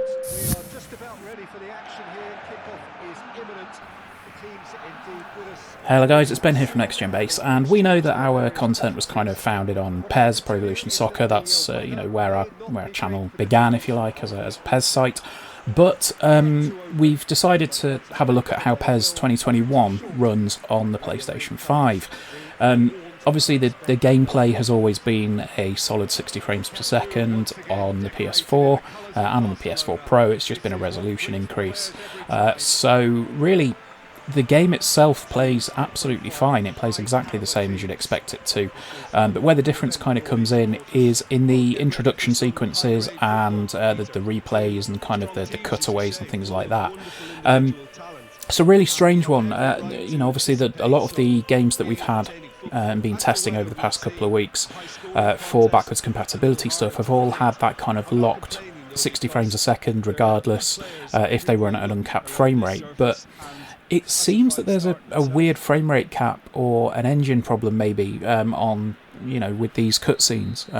We are just about ready for the action here. Kickoff is imminent. The team's indeed with us. Hello guys, it's Ben here from Next Gen Base, and we know that our content was kind of founded on PES, Pro Evolution Soccer. That's where our channel began, if you like, as a PES site. But we've decided to have a look at how PES 2021 runs on the PlayStation 5. Obviously, the gameplay has always been a solid 60 frames per second on the PS4 and on the PS4 Pro. It's just been a resolution increase. So really, the game itself plays absolutely fine. It plays exactly the same as you'd expect it to. But where the difference kind of comes in is in the introduction sequences and the replays and kind of the cutaways and things like that. It's a really strange one. Obviously, a lot of the games that we've had and been testing over the past couple of weeks for backwards compatibility stuff have all had that kind of locked 60 frames a second regardless if they run at an uncapped frame rate. But it seems that there's a weird frame rate cap or an engine problem maybe on with these cutscenes.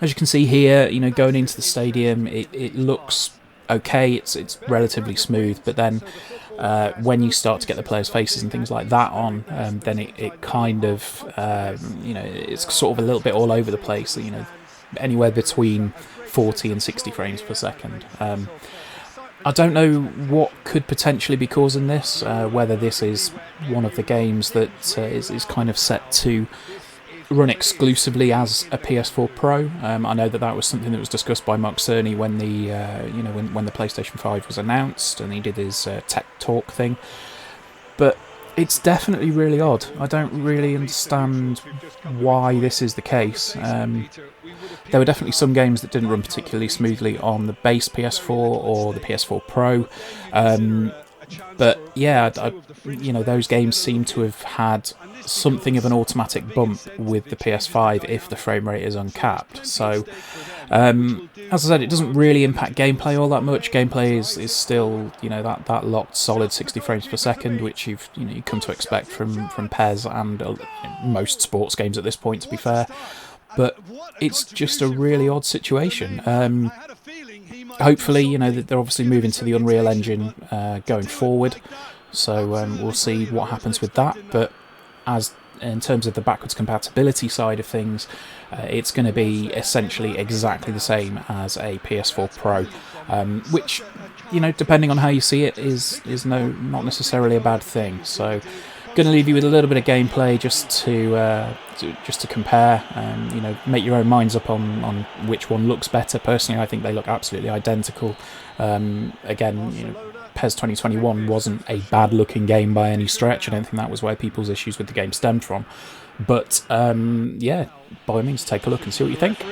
As you can see here, going into the stadium, it looks okay. It's relatively smooth, but then when you start to get the players' faces and things like that on, then it kind of it's sort of a little bit all over the place. Anywhere between 40 and 60 frames per second. I don't know what could potentially be causing this, whether this is one of the games that is kind of set to run exclusively as a PS4 Pro. I know that was something that was discussed by Mark Cerny when when the PlayStation 5 was announced and he did his tech talk thing. But it's definitely really odd. I don't really understand why this is the case. There were definitely some games that didn't run particularly smoothly on the base PS4 or the PS4 Pro. But yeah, those games seem to have had something of an automatic bump with the PS5 if the frame rate is uncapped. So, as I said, it doesn't really impact gameplay all that much. Gameplay is still, that locked solid 60 frames per second, which you come to expect from PES and most sports games at this point, to be fair. But it's just a really odd situation. Hopefully, they're obviously moving to the Unreal Engine going forward, so we'll see what happens with that. But as in terms of the backwards compatibility side of things, it's going to be essentially exactly the same as a PS4 Pro, which, depending on how you see it, is not necessarily a bad thing. So, going to leave you with a little bit of gameplay just to compare, make your own minds up on which one looks better. Personally, I think they look absolutely identical. Again, PES 2021 wasn't a bad-looking game by any stretch. I don't think that was where people's issues with the game stemmed from. But, by all means, take a look and see what you think.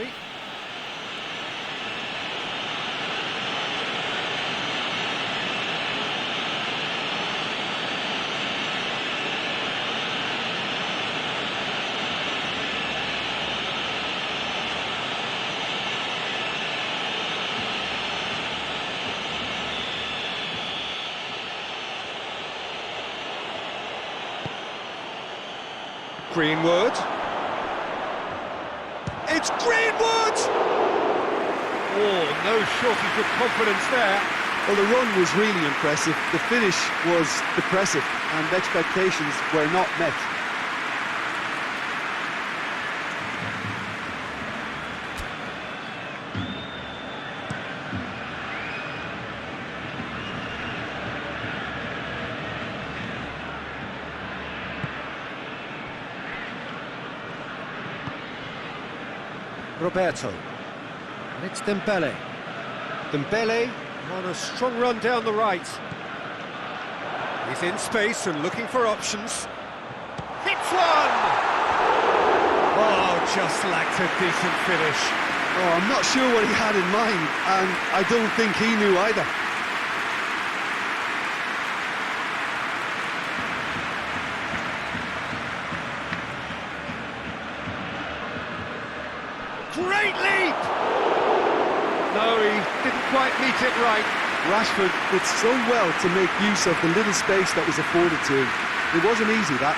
Greenwood. It's Greenwood! Oh, no shortage of confidence there. Well, the run was really impressive. The finish was depressive, and expectations were not met. Roberto, and it's Dembele. Dembele on a strong run down the right. He's in space and looking for options. Hits one! Oh, just lacked a decent finish. Oh, I'm not sure what he had in mind, and I don't think he knew either. Great leap! No, he didn't quite meet it right. Rashford did so well to make use of the little space that was afforded to him. It wasn't easy, that.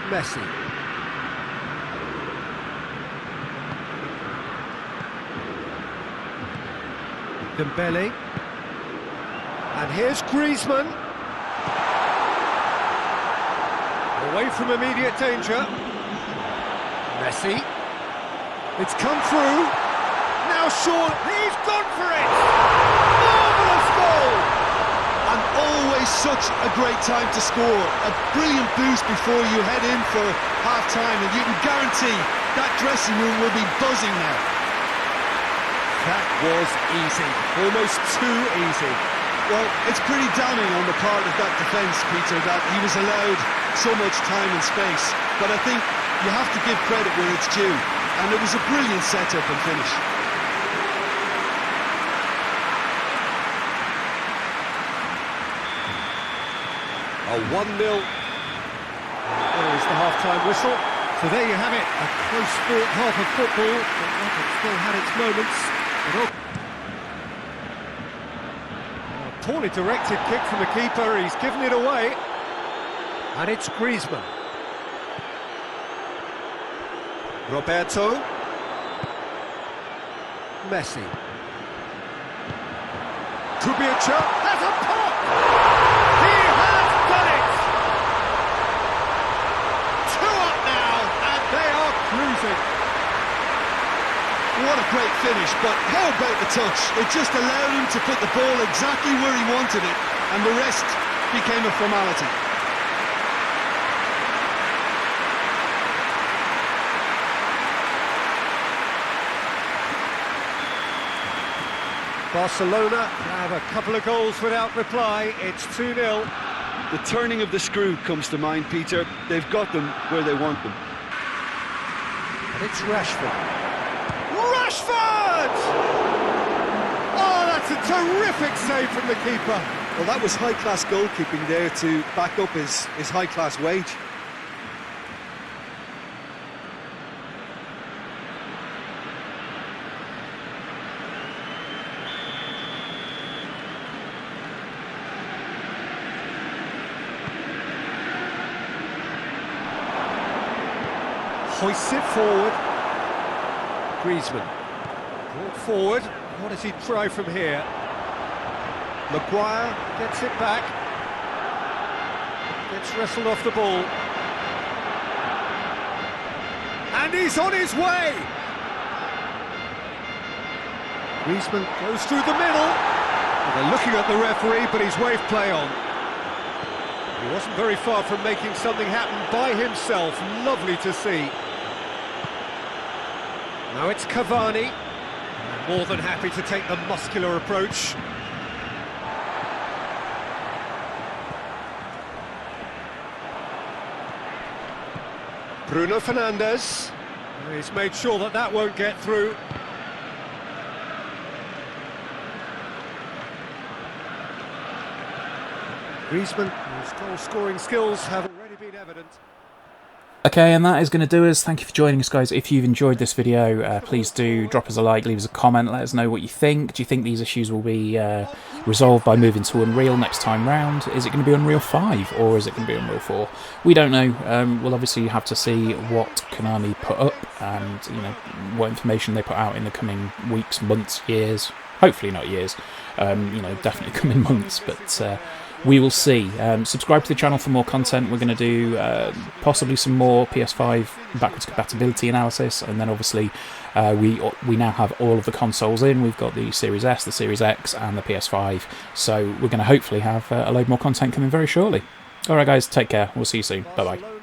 Messi. Dembele. And here's Griezmann. Away from immediate danger. Messi. It's come through. Now Sean, he's gone for it! Marvellous goal! And always such a great time to score. A brilliant boost before you head in for half-time, and you can guarantee that dressing room will be buzzing now. That was easy, almost too easy. Well, it's pretty damning on the part of that defence, Peter, that he was allowed so much time and space. But I think you have to give credit where it's due, and it was a brilliant setup and finish. A 1-0. There is the half-time whistle. So there you have it, a close-fought half of football, but one that still had its moments. A poorly directed kick from the keeper, he's given it away. And it's Griezmann. Roberto. Messi. Could be a chance. Has a pop! He has done it! 2 up now, and they are cruising. What a great finish, but how about the touch? It just allowed him to put the ball exactly where he wanted it, and the rest became a formality. Barcelona have a couple of goals without reply. It's 2-0. The turning of the screw comes to mind, Peter. They've got them where they want them. And it's Rashford. Rashford! Oh, that's a terrific save from the keeper. Well, that was high-class goalkeeping there to back up his high-class wage. Hoists it forward. Griezmann. Brought forward. What does he try from here? Maguire gets it back. Gets wrestled off the ball. And he's on his way! Griezmann goes through the middle. Well, they're looking at the referee, but he's waved play on. He wasn't very far from making something happen by himself. Lovely to see. Now it's Cavani. More than happy to take the muscular approach. Bruno Fernandes. He's made sure that that won't get through. Griezmann, whose goal-scoring skills have already been evident. Okay, and that is going to do us. Thank you for joining us, guys. If you've enjoyed this video, please do drop us a like, leave us a comment, let us know what you think. Do you think these issues will be resolved by moving to Unreal next time round? Is it going to be Unreal 5 or is it going to be Unreal 4? We don't know. We'll obviously have to see what Konami put up and what information they put out in the coming weeks, months, years. Hopefully not years. Definitely coming months, but we will see. Subscribe to the channel for more content. We're going to do possibly some more PS5 backwards compatibility analysis, and then obviously we now have all of the consoles in. We've got the Series S, the Series X, and the PS5. So we're going to hopefully have a load more content coming very shortly. All right, guys, take care. We'll see you soon. Bye bye.